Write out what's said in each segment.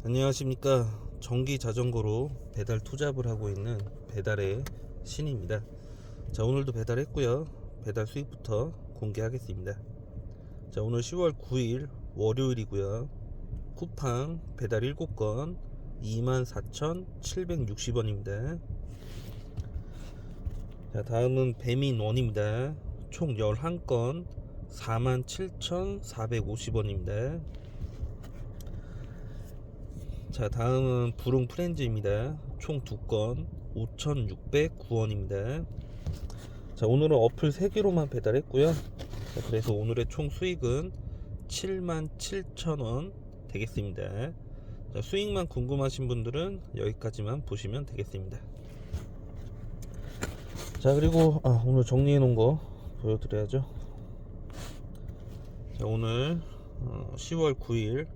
안녕하십니까. 전기 자전거로 배달 투잡을 하고 있는 배달의 신입니다. 자, 오늘도 배달했고요. 배달 수익부터 공개하겠습니다. 자, 오늘 10월 9일 월요일이고요. 쿠팡 배달 7건 24,760원입니다. 자, 다음은 배민원입니다. 총 11건 47,450원입니다. 자, 다음은 부릉 프렌즈입니다. 총 2건 5,609원입니다. 자, 오늘은 어플 3개로만 배달했고요. 자, 그래서 오늘의 총 수익은 77,000원 되겠습니다. 자, 수익만 궁금하신 분들은 여기까지만 보시면 되겠습니다. 자, 그리고 오늘 정리해 놓은 거 보여드려야죠. 자, 오늘 10월 9일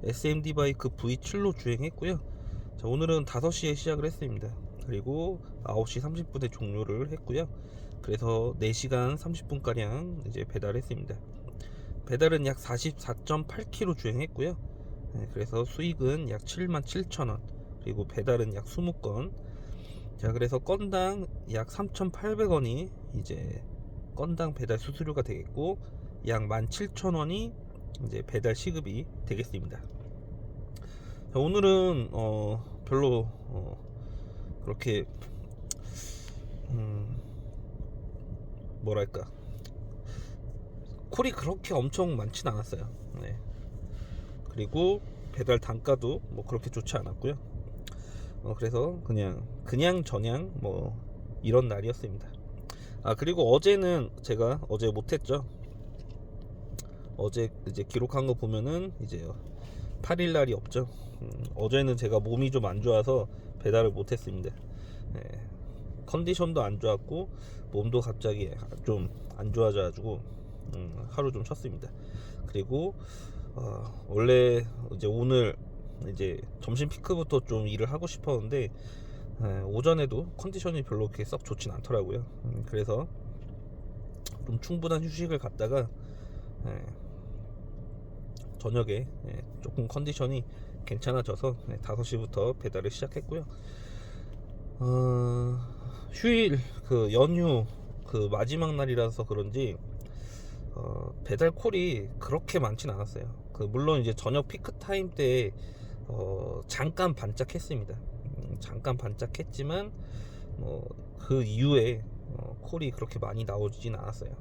SMD 바이크 V7로 주행했고요. 자, 오늘은 5시에 시작을 했습니다. 그리고 9시 30분에 종료를 했고요. 그래서 4시간 30분가량 이제 배달했습니다. 배달은 약 44.8km 주행했고요. 네, 그래서 수익은 약 77,000원. 그리고 배달은 약 20건. 자, 그래서 건당 약 3,800원이 이제 건당 배달 수수료가 되겠고, 약 17,000원이 이제 배달 시급이 되겠습니다. 자, 오늘은 별로 그렇게 뭐랄까, 콜이 그렇게 엄청 많진 않았어요. 네. 그리고 배달 단가도 뭐 그렇게 좋지 않았고요. 그래서 그냥 저냥 뭐 이런 날이었습니다. 그리고 어제는 제가 어제 못했죠. 어제 이제 기록한 거 보면은 이제 8일 날이 없죠. 어제는 제가 몸이 좀 안 좋아서 배달을 못했습니다. 네. 컨디션도 안 좋았고 몸도 갑자기 좀 안 좋아져가지고 하루 좀 쉬었습니다. 그리고 원래 이제 오늘 이제 점심 피크부터 좀 일을 하고 싶었는데 오전에도 컨디션이 별로 그렇게 썩 좋진 않더라고요. 그래서 좀 충분한 휴식을 갖다가 저녁에 조금 컨디션이 괜찮아져서 5시부터 배달을 시작했고요. 휴일 그 연휴 그 마지막 날이라서 그런지 배달 콜이 그렇게 많진 않았어요. 물론 이제 저녁 피크 타임 때 잠깐 반짝했습니다. 잠깐 반짝했지만 그 이후에 콜이 그렇게 많이 나오진 않았어요.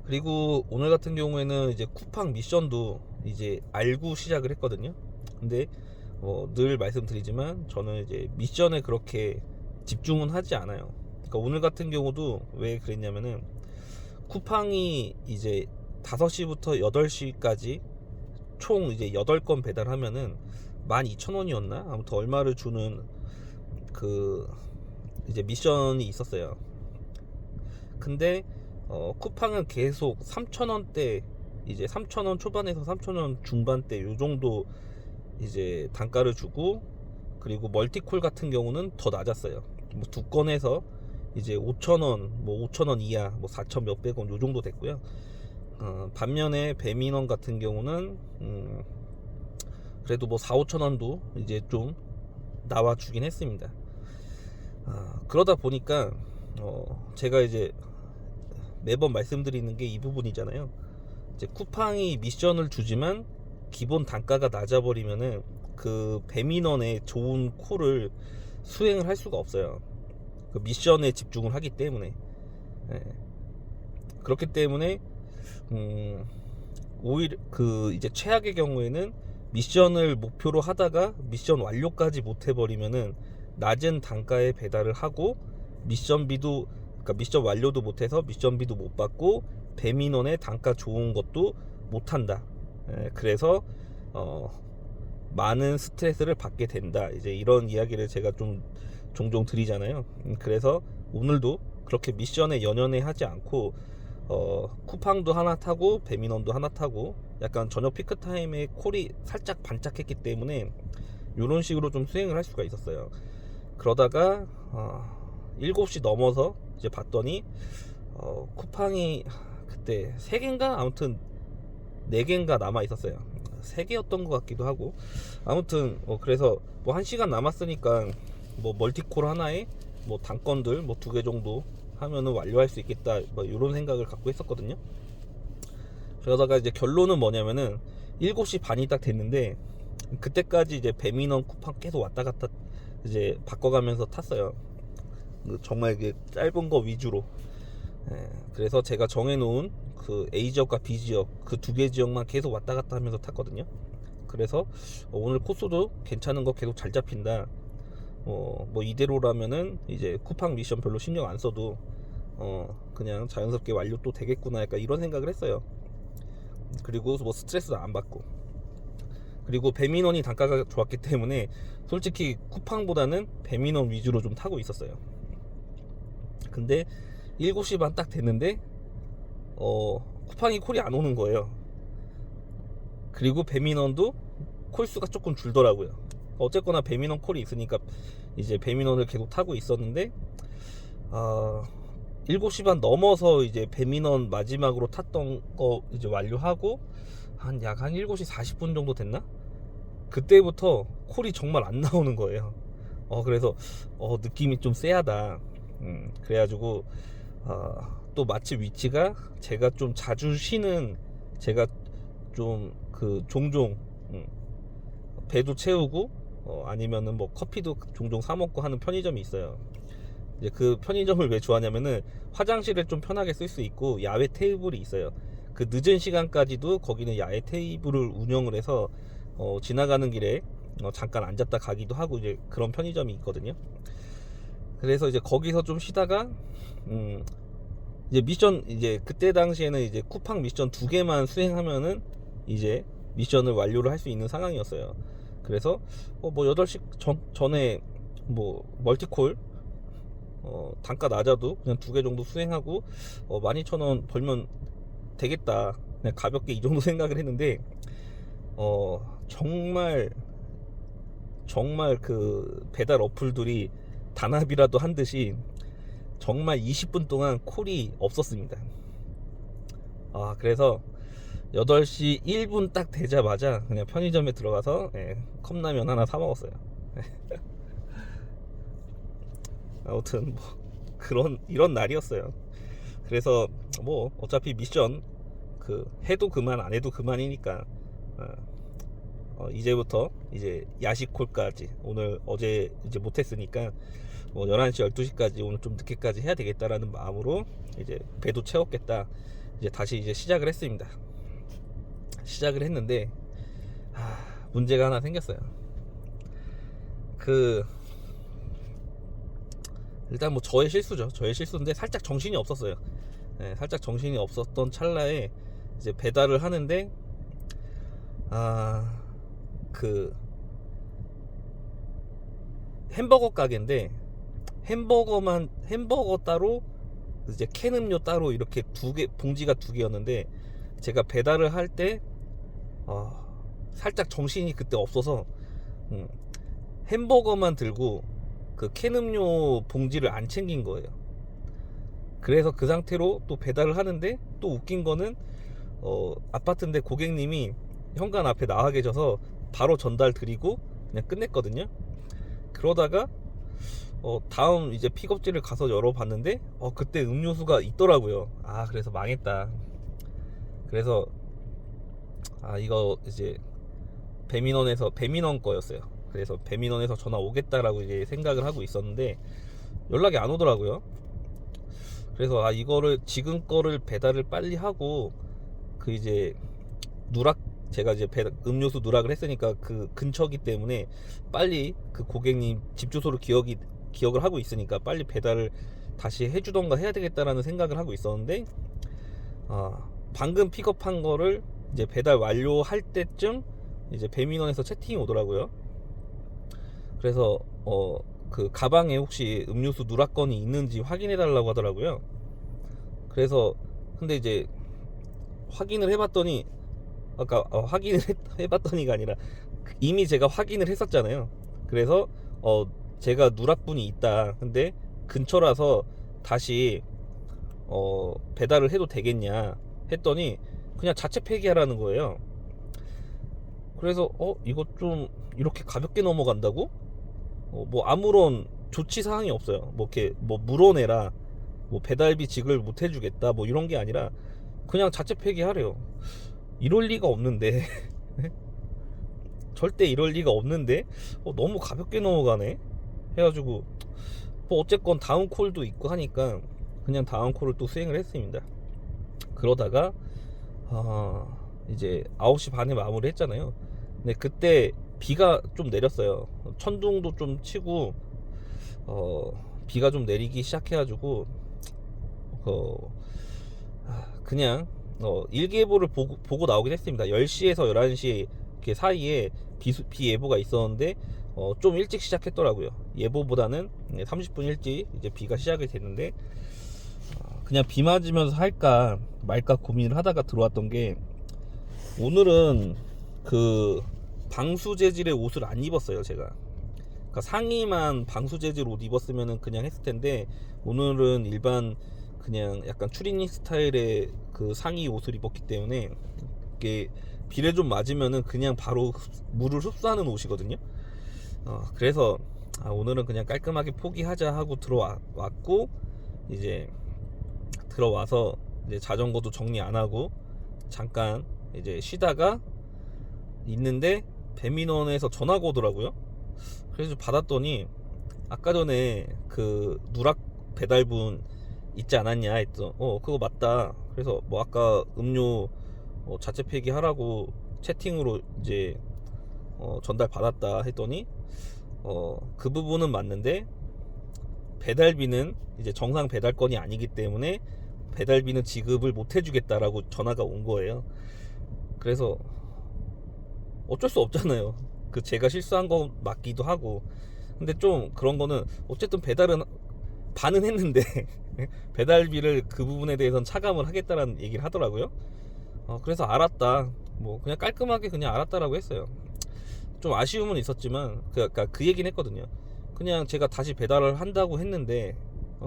그리고 오늘 같은 경우에는 이제 쿠팡 미션도 이제 알고 시작을 했거든요. 근데 늘 말씀드리지만 저는 이제 미션에 그렇게 집중은 하지 않아요. 그러니까 오늘 같은 경우도 왜 그랬냐면은 쿠팡이 이제 5시부터 8시까지 총 이제 8건 배달하면은 12,000원이었나? 아무튼 얼마를 주는 그 이제 미션이 있었어요. 근데 쿠팡은 계속 3,000원대, 이제 3,000원 초반에서 3,000원 중반대 요 정도 이제 단가를 주고, 그리고 멀티콜 같은 경우는 더 낮았어요. 뭐 2건에서 이제 5,000원, 뭐 5,000원 이하, 뭐 4,000 몇백 원 요 정도 됐고요. 반면에 배민원 같은 경우는 그래도 뭐 4, 5,000원도 이제 좀 나와주긴 했습니다. 그러다 보니까 제가 이제 매번 말씀드리는 게 이 부분이잖아요. 이제 쿠팡이 미션을 주지만 기본 단가가 낮아버리면은 그 배민원의 좋은 콜을 수행을 할 수가 없어요. 그 미션에 집중을 하기 때문에. 그렇기 때문에 오히려 그 이제 최악의 경우에는 미션을 목표로 하다가 미션 완료까지 못 해버리면은 낮은 단가에 배달을 하고 미션비도, 그러니까 미션 완료도 못해서 미션비도 못 받고 배민원의 단가 좋은 것도 못한다. 그래서 많은 스트레스를 받게 된다. 이제 이런 이야기를 제가 좀 종종 드리잖아요. 그래서 오늘도 그렇게 미션에 연연해 하지 않고 쿠팡도 하나 타고 배민원도 하나 타고 약간 저녁 피크타임에 콜이 살짝 반짝했기 때문에 이런 식으로 좀 수행을 할 수가 있었어요. 그러다가 7시 넘어서 이제 봤더니 쿠팡이 그때 3개인가 아무튼 4개인가 남아 있었어요. 3개였던 것 같기도 하고. 아무튼 그래서 뭐 1시간 남았으니까 뭐 멀티콜 하나에 뭐 단건들 뭐 2개 정도 하면은 완료할 수 있겠다, 뭐 이런 생각을 갖고 했었거든요. 그러다가 이제 결론은 뭐냐면은 7시 반이 딱 됐는데, 그때까지 이제 배민원 쿠팡 계속 왔다 갔다 이제 바꿔가면서 탔어요. 정말 이게 짧은 거 위주로. 그래서 제가 정해놓은 그 A 지역과 B 지역, 그 2개 지역만 계속 왔다 갔다 하면서 탔거든요. 그래서 오늘 코스도 괜찮은 거 계속 잘 잡힌다. 뭐 이대로라면은 이제 쿠팡 미션 별로 신경 안 써도 그냥 자연스럽게 완료 또 되겠구나, 약간 이런 생각을 했어요. 그리고 뭐 스트레스도 안 받고, 그리고 배민원이 단가가 좋았기 때문에 솔직히 쿠팡보다는 배민원 위주로 좀 타고 있었어요. 근데 7시 반 딱 됐는데 쿠팡이 콜이 안 오는 거예요. 그리고 배민원도 콜수가 조금 줄더라고요. 어쨌거나 배민원 콜이 있으니까 이제 배민원을 계속 타고 있었는데, 7시 반 넘어서 이제 배민원 마지막으로 탔던 거 이제 완료하고 약 한 7시 40분 정도 됐나? 그때부터 콜이 정말 안 나오는 거예요. 그래서 느낌이 좀 쎄하다. 그래가지고 또 마침 위치가 제가 좀 자주 쉬는, 제가 좀 그 종종 배도 채우고 아니면은 뭐 커피도 종종 사 먹고 하는 편의점이 있어요. 이제 그 편의점을 왜 좋아하냐면은 화장실을 좀 편하게 쓸 수 있고 야외 테이블이 있어요. 그 늦은 시간까지도 거기는 야외 테이블을 운영을 해서 지나가는 길에 잠깐 앉았다 가기도 하고 이제 그런 편의점이 있거든요. 그래서 이제 거기서 좀 쉬다가 이제 미션, 이제 그때 당시에는 이제 쿠팡 미션 2개만 수행하면은 이제 미션을 완료를 할 수 있는 상황이었어요. 그래서 뭐 8시 전에 뭐 멀티콜 단가 낮아도 그냥 2개 정도 수행하고 12,000원 벌면 되겠다, 그냥 가볍게 이 정도 생각을 했는데 정말 그 배달 어플들이 단합이라도 한 듯이 정말 20분 동안 콜이 없었습니다. 그래서 8시 1분 딱 되자마자 그냥 편의점에 들어가서 컵라면 하나 사 먹었어요. 아무튼 뭐 이런 날이었어요. 그래서 뭐 어차피 미션 해도 그만 안 해도 그만이니까 이제부터 이제 야식콜까지, 어제 이제 못했으니까 뭐 11시 12시까지 오늘 좀 늦게까지 해야 되겠다라는 마음으로 이제 배도 채웠겠다, 이제 다시 이제 시작을 했습니다. 시작을 했는데 문제가 하나 생겼어요. 일단 뭐 저의 실수인데 살짝 정신이 없었어요. 살짝 정신이 없었던 찰나에 이제 배달을 하는데 햄버거 가게인데 햄버거 따로 이제 캔 음료 따로 이렇게 봉지가 2개였는데 제가 배달을 할 때 살짝 정신이 그때 없어서 햄버거만 들고 그 캔 음료 봉지를 안 챙긴 거예요. 그래서 그 상태로 또 배달을 하는데, 또 웃긴 거는 아파트인데 고객님이 현관 앞에 나와 계셔서 바로 전달 드리고 그냥 끝냈거든요. 그러다가 다음 이제 픽업지를 가서 열어봤는데 그때 음료수가 있더라고요. 그래서 망했다. 그래서 이거 이제 배민원 거였어요. 그래서 배민원에서 전화 오겠다라고 이제 생각을 하고 있었는데 연락이 안 오더라고요. 그래서 이거를 지금 거를 배달을 빨리 하고 이제 제가 이제 음료수 누락을 했으니까 그 근처기 때문에 빨리 그 고객님 집 주소를 기억을 하고 있으니까 빨리 배달을 다시 해주던가 해야 되겠다라는 생각을 하고 있었는데 방금 픽업한 거를 이제 배달 완료할 때쯤 이제 배민원에서 채팅이 오더라고요. 그래서 그 가방에 혹시 음료수 누락건이 있는지 확인해 달라고 하더라고요. 그래서 근데 이제 확인을 해봤더니 확인을 해봤더니가 아니라 이미 제가 확인을 했었잖아요. 그래서 제가 누락분이 있다, 근데 근처라서 다시 배달을 해도 되겠냐 했더니 그냥 자체 폐기하라는 거예요. 그래서 이거 좀 이렇게 가볍게 넘어간다고? 뭐 아무런 조치 사항이 없어요. 뭐 이렇게 뭐 물어내라, 뭐 배달비 지급을 못 해주겠다, 뭐 이런 게 아니라 그냥 자체 폐기하래요. 이럴 리가 없는데 절대 이럴 리가 없는데 너무 가볍게 넘어가네 해가지고 뭐 어쨌건 다음 콜도 있고 하니까 그냥 다음 콜을 또 수행을 했습니다. 그러다가 이제 9시 반에 마무리 했잖아요. 근데 그때 비가 좀 내렸어요. 천둥도 좀 치고 비가 좀 내리기 시작해가지고 그냥 일기예보를 보고 나오긴 했습니다. 10시에서 11시 이렇게 사이에 비 예보가 있었는데 좀 일찍 시작했더라고요. 예보보다는 30분 일찍 이제 비가 시작이 됐는데 그냥 비 맞으면서 할까 말까 고민을 하다가 들어왔던 게, 오늘은 그 방수 재질의 옷을 안 입었어요. 제가 그러니까 상의만 방수 재질 옷 입었으면은 그냥 했을 텐데, 오늘은 일반 그냥 약간 추리닝 스타일의 그 상의 옷을 입었기 때문에 이게 비를 좀 맞으면은 그냥 바로 물을 흡수하는 옷이거든요. 그래서 오늘은 그냥 깔끔하게 포기하자 하고 들어왔고, 이제 들어와서 이제 자전거도 정리 안 하고 잠깐 이제 쉬다가 있는데 배민원에서 전화가 오더라고요. 그래서 받았더니 아까 전에 그 누락 배달분 있지 않았냐 했죠. 그거 맞다. 그래서 뭐 아까 음료 자체 폐기하라고 채팅으로 이제 전달 받았다 했더니 그 부분은 맞는데 배달비는 이제 정상 배달건이 아니기 때문에 배달비는 지급을 못 해주겠다라고 전화가 온 거예요. 그래서 어쩔 수 없잖아요. 그 제가 실수한 거 맞기도 하고. 근데 좀 그런 거는 어쨌든 배달은 반은 했는데 배달비를 그 부분에 대해서는 차감을 하겠다라는 얘기를 하더라고요. 그래서 알았다, 뭐 그냥 깔끔하게 그냥 알았다라고 했어요. 좀 아쉬움은 있었지만 그러니까 그 얘기는 했거든요. 그냥 제가 다시 배달을 한다고 했는데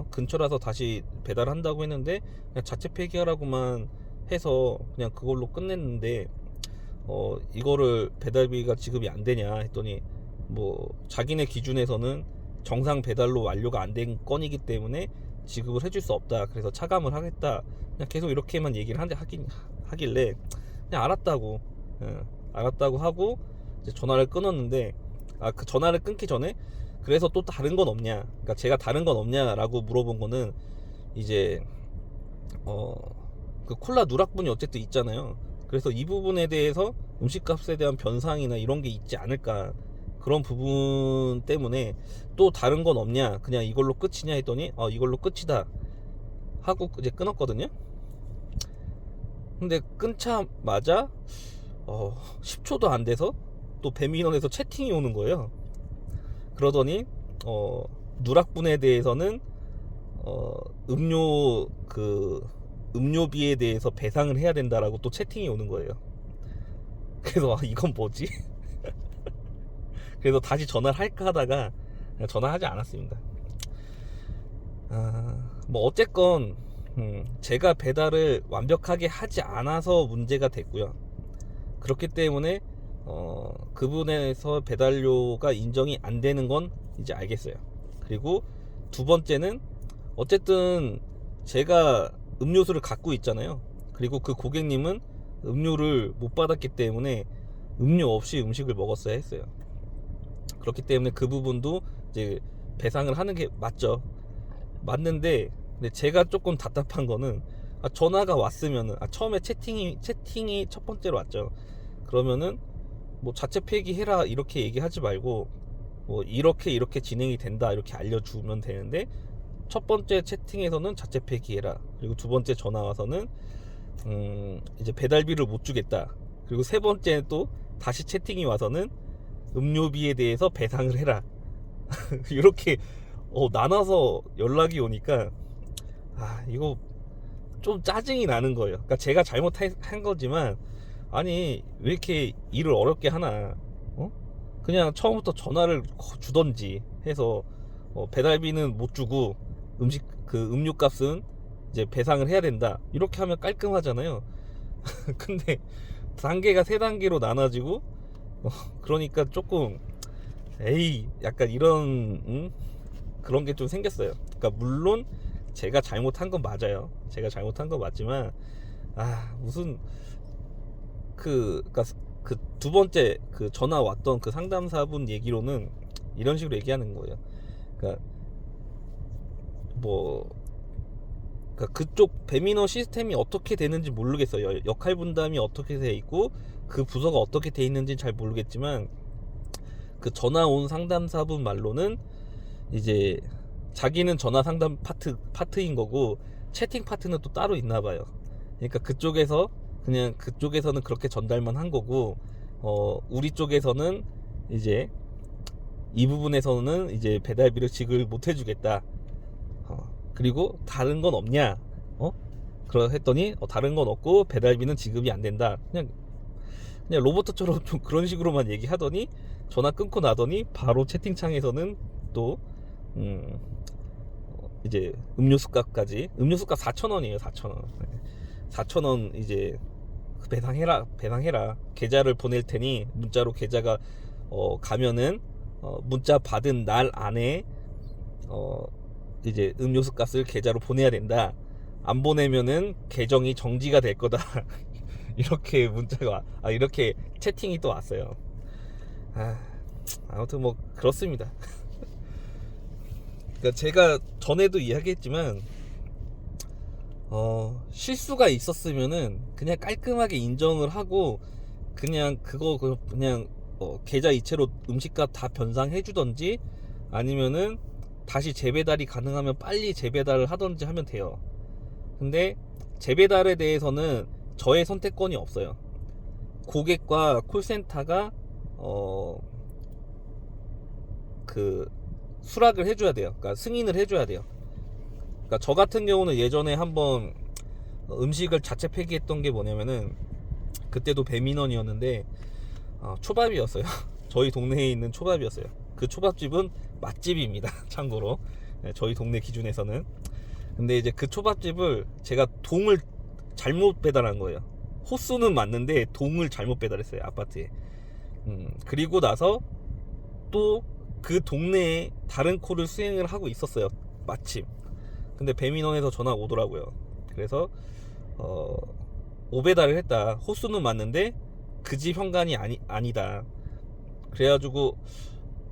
근처라서 다시 배달한다고 했는데 그냥 자체 폐기하라고만 해서 그냥 그걸로 끝냈는데 이거를 배달비가 지급이 안 되냐 했더니 뭐 자기네 기준에서는 정상 배달로 완료가 안 된 건이기 때문에 지급을 해줄 수 없다, 그래서 차감을 하겠다, 그냥 계속 이렇게만 얘기를 하길래 그냥 알았다고 알았다고 하고 이제 전화를 끊었는데, 그 전화를 끊기 전에 그래서 또 다른 건 없냐, 그러니까 제가 다른 건 없냐라고 물어본 거는 이제 그 콜라 누락분이 어쨌든 있잖아요. 그래서 이 부분에 대해서 음식값에 대한 변상이나 이런 게 있지 않을까, 그런 부분 때문에 또 다른 건 없냐, 그냥 이걸로 끝이냐 했더니 이걸로 끝이다 하고 이제 끊었거든요. 근데 끊자마자 10초도 안 돼서 또 배민원에서 채팅이 오는 거예요. 그러더니 누락분에 대해서는 음료비에 대해서 배상을 해야 된다라고 또 채팅이 오는 거예요. 그래서 이건 뭐지? 그래서 다시 전화를 할까 하다가 그냥 전화하지 않았습니다. 뭐 어쨌건 제가 배달을 완벽하게 하지 않아서 문제가 됐고요. 그렇기 때문에 그분에서 배달료가 인정이 안 되는 건 이제 알겠어요. 그리고 두 번째는 어쨌든 제가 음료수를 갖고 있잖아요. 그리고 그 고객님은 음료를 못 받았기 때문에 음료 없이 음식을 먹었어야 했어요. 그렇기 때문에 그 부분도 이제 배상을 하는 게 맞죠. 맞는데 근데 제가 조금 답답한 거는 전화가 왔으면은 처음에 채팅이 첫 번째로 왔죠. 그러면은 뭐 자체 폐기해라 이렇게 얘기하지 말고 뭐 이렇게 진행이 된다 이렇게 알려주면 되는데, 첫 번째 채팅에서는 자체 폐기해라, 그리고 두 번째 전화 와서는 이제 배달비를 못 주겠다, 그리고 세 번째 또 다시 채팅이 와서는 음료비에 대해서 배상을 해라 이렇게 나눠서 연락이 오니까 이거 좀 짜증이 나는 거예요. 그러니까 제가 잘못한 거지만 아니 왜 이렇게 일을 어렵게 하나, 그냥 처음부터 전화를 주던지 해서 배달비는 못 주고 음료값은 이제 배상을 해야 된다 이렇게 하면 깔끔하잖아요. 근데 단계가 세 단계로 나눠지고 그러니까 조금 에이 약간 이런 그런 게 좀 생겼어요. 그러니까 물론 제가 잘못한 건 맞아요. 제가 잘못한 건 맞지만 무슨 그러니까 그 두 번째 그 전화 왔던 그 상담사분 얘기로는 이런 식으로 얘기하는 거예요. 그러니까 뭐 그러니까 그쪽 배민원 시스템이 어떻게 되는지 모르겠어요. 역할 분담이 어떻게 돼 있고 그 부서가 어떻게 돼 있는지 잘 모르겠지만 그 전화 온 상담사분 말로는 이제 자기는 전화 상담 파트인 거고 채팅 파트는 또 따로 있나 봐요. 그러니까 그쪽에서 그냥 그쪽에서는 그렇게 전달만 한 거고 우리 쪽에서는 이제 이 부분에서는 이제 배달비를 지급을 못 해주겠다. 그리고 다른 건 없냐? 그러 했더니 다른 건 없고 배달비는 지급이 안 된다. 그냥 로봇처럼 좀 그런 식으로만 얘기하더니 전화 끊고 나더니 바로 채팅창에서는 또 이제 음료수값까지 음료수값 4,000원이에요. 4,000원. 4,000원 이제 배상해라. 계좌를 보낼 테니 문자로 계좌가 가면은 문자 받은 날 안에 이제 음료수 값을 계좌로 보내야 된다. 안 보내면은 계정이 정지가 될 거다. 이렇게 문자가 이렇게 채팅이 또 왔어요. 아무튼 뭐 그렇습니다. 그러니까 제가 전에도 이야기했지만 실수가 있었으면은 그냥 깔끔하게 인정을 하고 그냥 그냥 계좌 이체로 음식값 다 변상해 주던지 아니면은 다시 재배달이 가능하면 빨리 재배달을 하던지 하면 돼요. 근데 재배달에 대해서는 저의 선택권이 없어요. 고객과 콜센터가 그 수락을 해줘야 돼요. 그러니까 승인을 해줘야 돼요. 그러니까 저 같은 경우는 예전에 한번 음식을 자체 폐기했던 게 뭐냐면은 그때도 배민원이었는데 초밥이었어요. 저희 동네에 있는 초밥이었어요. 그 초밥집은 맛집입니다. 참고로 저희 동네 기준에서는. 근데 이제 그 초밥집을 제가 동을 잘못 배달한 거예요. 호수는 맞는데 동을 잘못 배달했어요. 아파트에. 그리고 나서 또 그 동네에 다른 콜을 수행을 하고 있었어요. 마침. 근데 배민원에서 전화가 오더라고요. 그래서 오배달을 했다. 호수는 맞는데 그 집 현관이 아니다. 그래가지고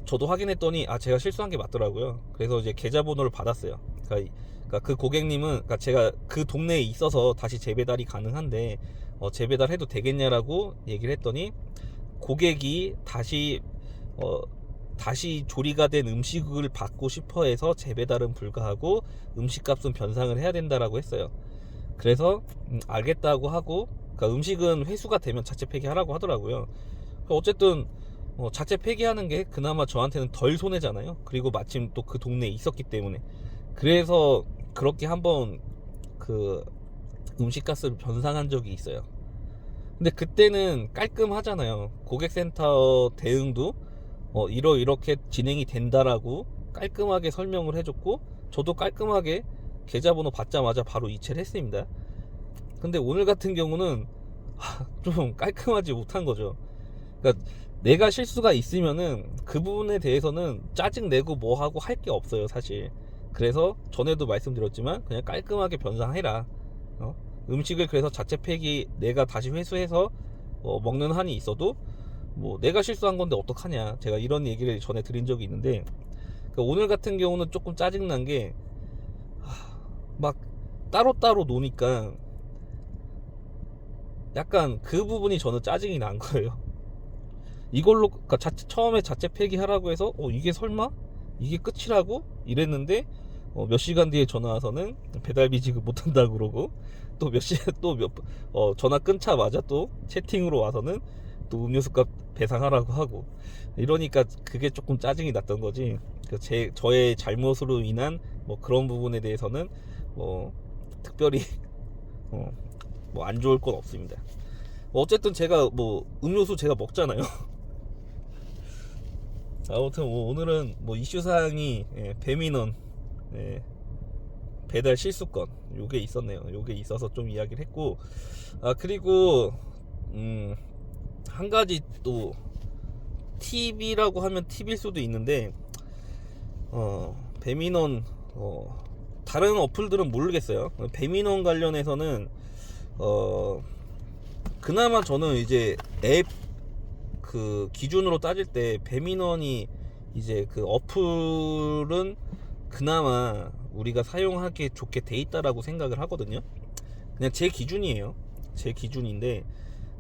저도 확인했더니 제가 실수한 게 맞더라고요. 그래서 이제 계좌번호를 받았어요. 그러니까 그 고객님은 그러니까 제가 그 동네에 있어서 다시 재배달이 가능한데 재배달해도 되겠냐라고 얘기를 했더니 고객이 다시 조리가 된 음식을 받고 싶어 해서 재배달은 불가하고 음식값은 변상을 해야 된다라고 했어요. 그래서 알겠다고 하고 그러니까 음식은 회수가 되면 자체 폐기하라고 하더라고요. 어쨌든 자체 폐기하는 게 그나마 저한테는 덜 손해잖아요. 그리고 마침 또 그 동네에 있었기 때문에 그래서 그렇게 한번 그 음식값을 변상한 적이 있어요. 근데 그때는 깔끔하잖아요. 고객센터 대응도 이렇게 진행이 된다라고 깔끔하게 설명을 해줬고 저도 깔끔하게 계좌번호 받자마자 바로 이체를 했습니다. 근데 오늘 같은 경우는 좀 깔끔하지 못한 거죠. 그러니까 내가 실수가 있으면은 그 부분에 대해서는 짜증내고 뭐하고 할 게 없어요 사실. 그래서 전에도 말씀드렸지만 그냥 깔끔하게 변상해라. 음식을 그래서 자체 폐기 내가 다시 회수해서 먹는 한이 있어도 뭐 내가 실수한 건데 어떡하냐, 제가 이런 얘기를 전에 드린 적이 있는데 그러니까 오늘 같은 경우는 조금 짜증난 게 막 따로따로 노니까 약간 그 부분이 저는 짜증이 난 거예요. 이걸로 그러니까 처음에 자체 폐기하라고 해서 이게 설마 이게 끝이라고 이랬는데 몇 시간 뒤에 전화 와서는 배달비 지급 못한다고 그러고 또 전화 끊자마자 또 채팅으로 와서는 또 음료수값 배상하라고 하고 이러니까 그게 조금 짜증이 났던 거지. 저의 잘못으로 인한 뭐 그런 부분에 대해서는 뭐 특별히 뭐 안 좋을 건 없습니다. 어쨌든 제가 뭐 음료수 제가 먹잖아요. 아무튼 오늘은 뭐 이슈사항이 배민원 배달 실수건 요게 있었네요. 요게 있어서 좀 이야기를 했고 그리고 한 가지 또 팁이라고 하면 팁일 수도 있는데 배민원 다른 어플들은 모르겠어요. 배민원 관련해서는 그나마 저는 이제 앱 그 기준으로 따질 때 배민원이 이제 그 어플은 그나마 우리가 사용하기에 좋게 돼 있다라고 생각을 하거든요. 그냥 제 기준이에요. 제 기준인데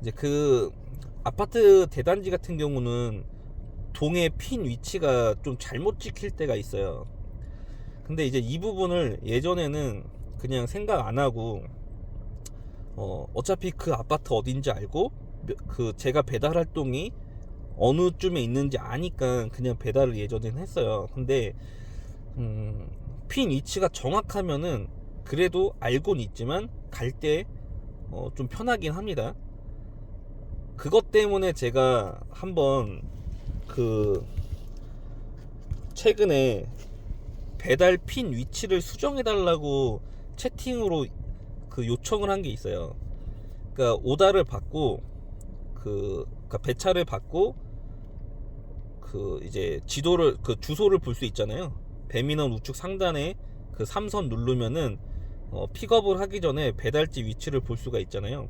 이제 그 아파트 대단지 같은 경우는 동의 핀 위치가 좀 잘못 찍힐 때가 있어요. 근데 이제 이 부분을 예전에는 그냥 생각 안 하고 어차피 그 아파트 어딘지 알고 그 제가 배달 활동이 어느 쯤에 있는지 아니까 그냥 배달을 예전에는 했어요. 근데 핀 위치가 정확하면은 그래도 알고는 있지만 갈 때 좀 편하긴 합니다. 그것 때문에 제가 한번 그 최근에 배달 핀 위치를 수정해 달라고 채팅으로 그 요청을 한 게 있어요. 그러니까 오다를 받고 그러니까 배차를 받고 그 이제 지도를 그 주소를 볼 수 있잖아요. 배민원 우측 상단에 그 3선 누르면은 픽업을 하기 전에 배달지 위치를 볼 수가 있잖아요.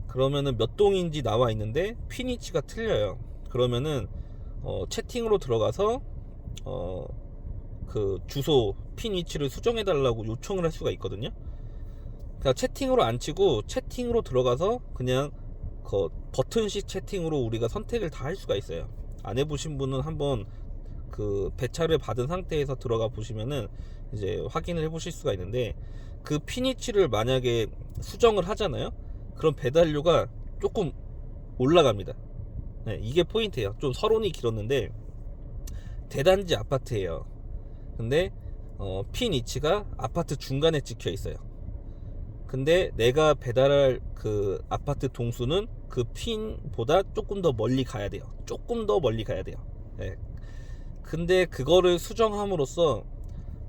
그러면은 몇 동인지 나와 있는데 핀 위치가 틀려요. 그러면은 채팅으로 들어가서 그 주소 핀 위치를 수정해 달라고 요청을 할 수가 있거든요. 그러니까 채팅으로 안 치고 채팅으로 들어가서 그냥 그 버튼식 채팅으로 우리가 선택을 다 할 수가 있어요. 안 해보신 분은 한번 그 배차를 받은 상태에서 들어가 보시면은 이제 확인을 해보실 수가 있는데 그 핀 위치를 만약에 수정을 하잖아요. 그럼 배달료가 조금 올라갑니다. 네, 이게 포인트예요. 좀 서론이 길었는데 대단지 아파트예요. 근데 핀 위치가 아파트 중간에 찍혀 있어요. 근데 내가 배달할 그 아파트 동수는 그 핀보다 조금 더 멀리 가야 돼요. 조금 더 멀리 가야 돼요. 네. 근데 그거를 수정함으로써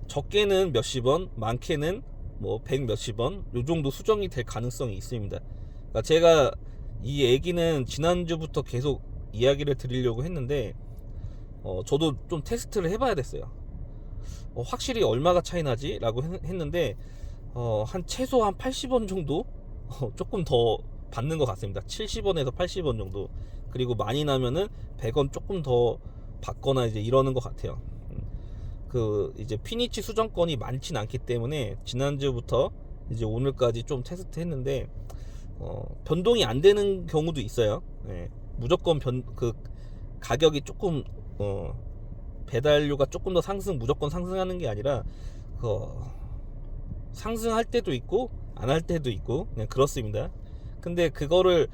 적게는 몇십 원, 많게는 뭐 100 몇십 원, 요 정도 수정이 될 가능성이 있습니다. 그러니까 제가 이 얘기는 지난주부터 계속 이야기를 드리려고 했는데 저도 좀 테스트를 해봐야 됐어요. 확실히 얼마가 차이 나지? 라고 했는데 한 최소 한 80원 정도 조금 더 받는 것 같습니다. 70원에서 80원 정도. 그리고 많이 나면은 100원 조금 더 받거나 이제 이러는 것 같아요. 그 이제 피니치 수정권이 많진 않기 때문에 지난주부터 이제 오늘까지 좀 테스트 했는데 변동이 안 되는 경우도 있어요. 네. 무조건 그 가격이 조금 배달료가 조금 더 무조건 상승하는 게 아니라 상승할 때도 있고 안 할 때도 있고 그냥 그렇습니다. 근데 그거를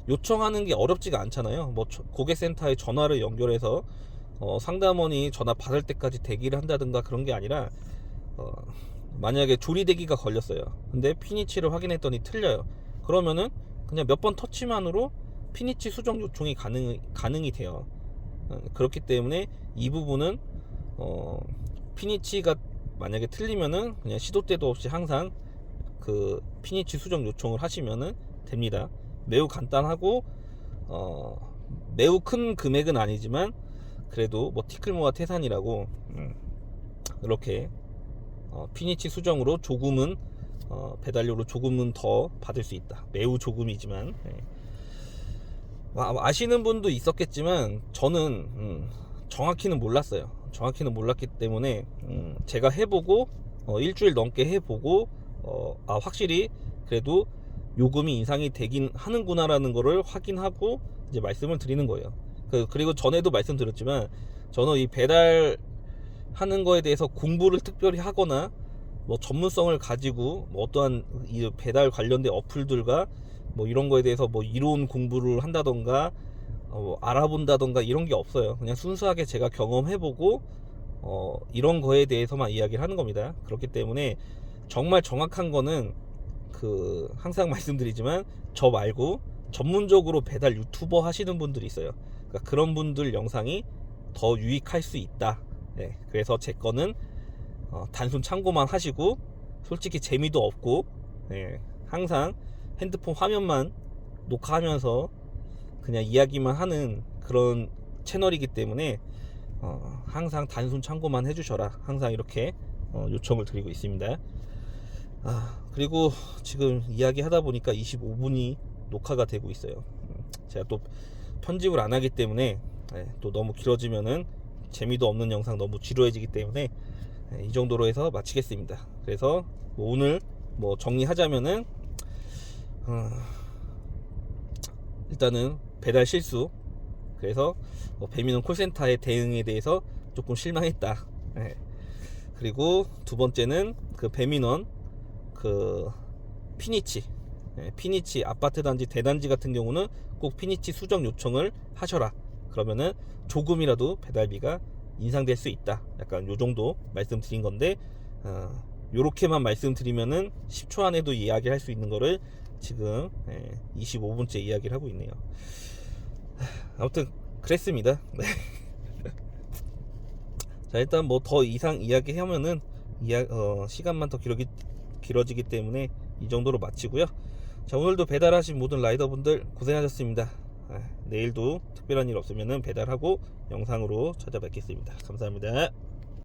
요청하는 게 어렵지가 않잖아요. 뭐 고객센터에 전화를 연결해서 상담원이 전화 받을 때까지 대기를 한다든가 그런 게 아니라 만약에 조리대기가 걸렸어요. 근데 피니치를 확인했더니 틀려요. 그러면은 그냥 몇 번 터치만으로 피니치 수정 요청이 가능이 돼요. 그렇기 때문에 이 부분은 피니치가 만약에 틀리면은 그냥 시도 때도 없이 항상 그 피니치 수정 요청을 하시면은 됩니다. 매우 간단하고 매우 큰 금액은 아니지만 그래도 뭐 티끌모아 태산이라고 이렇게 피니치 수정으로 조금은 배달료로 조금은 더 받을 수 있다. 매우 조금이지만 아시는 분도 있었겠지만 저는 정확히는 몰랐어요. 정확히는 몰랐기 때문에 제가 해보고 일주일 넘게 해보고 확실히 그래도 요금이 인상이 되긴 하는구나라는 거를 확인하고 이제 말씀을 드리는 거예요. 그리고 전에도 말씀드렸지만 저는 이 배달 하는 거에 대해서 공부를 특별히 하거나 뭐 전문성을 가지고 뭐 어떠한 이 배달 관련된 어플들과 뭐 이런 거에 대해서 뭐 이론 공부를 한다던가 알아본다던가 이런 게 없어요. 그냥 순수하게 제가 경험해보고 이런 거에 대해서만 이야기를 하는 겁니다. 그렇기 때문에 정말 정확한 거는 항상 말씀드리지만 저 말고 전문적으로 배달 유튜버 하시는 분들이 있어요. 그러니까 그런 분들 영상이 더 유익할 수 있다. 네, 그래서 제 거는 단순 참고만 하시고 솔직히 재미도 없고 항상 핸드폰 화면만 녹화하면서 그냥 이야기만 하는 그런 채널이기 때문에 항상 단순 참고만 해주셔라, 항상 이렇게 요청을 드리고 있습니다. 그리고 지금 이야기 하다 보니까 25분이 녹화가 되고 있어요. 제가 또 편집을 안 하기 때문에 또 너무 길어지면은 재미도 없는 영상 너무 지루해지기 때문에 이 정도로 해서 마치겠습니다. 그래서 뭐 오늘 뭐 정리하자면은 일단은 배달 실수, 그래서 배민원 콜센터의 대응에 대해서 조금 실망했다. 그리고 두 번째는 그 배민원 그 피니치 아파트 단지 대단지 같은 경우는 꼭 피니치 수정 요청을 하셔라. 그러면은 조금이라도 배달비가 인상될 수 있다. 약간 요 정도 말씀드린 건데, 요렇게만 말씀드리면은 10초 안에도 이야기할 수 있는 거를 지금 25분째 이야기를 하고 있네요. 아무튼 그랬습니다. 네. 자, 일단 뭐 더 이상 이야기하면은 시간만 더 길어지기 때문에 이 정도로 마치고요. 자, 오늘도 배달하신 모든 라이더분들 고생하셨습니다. 내일도 특별한 일 없으면은 배달하고 영상으로 찾아뵙겠습니다. 감사합니다.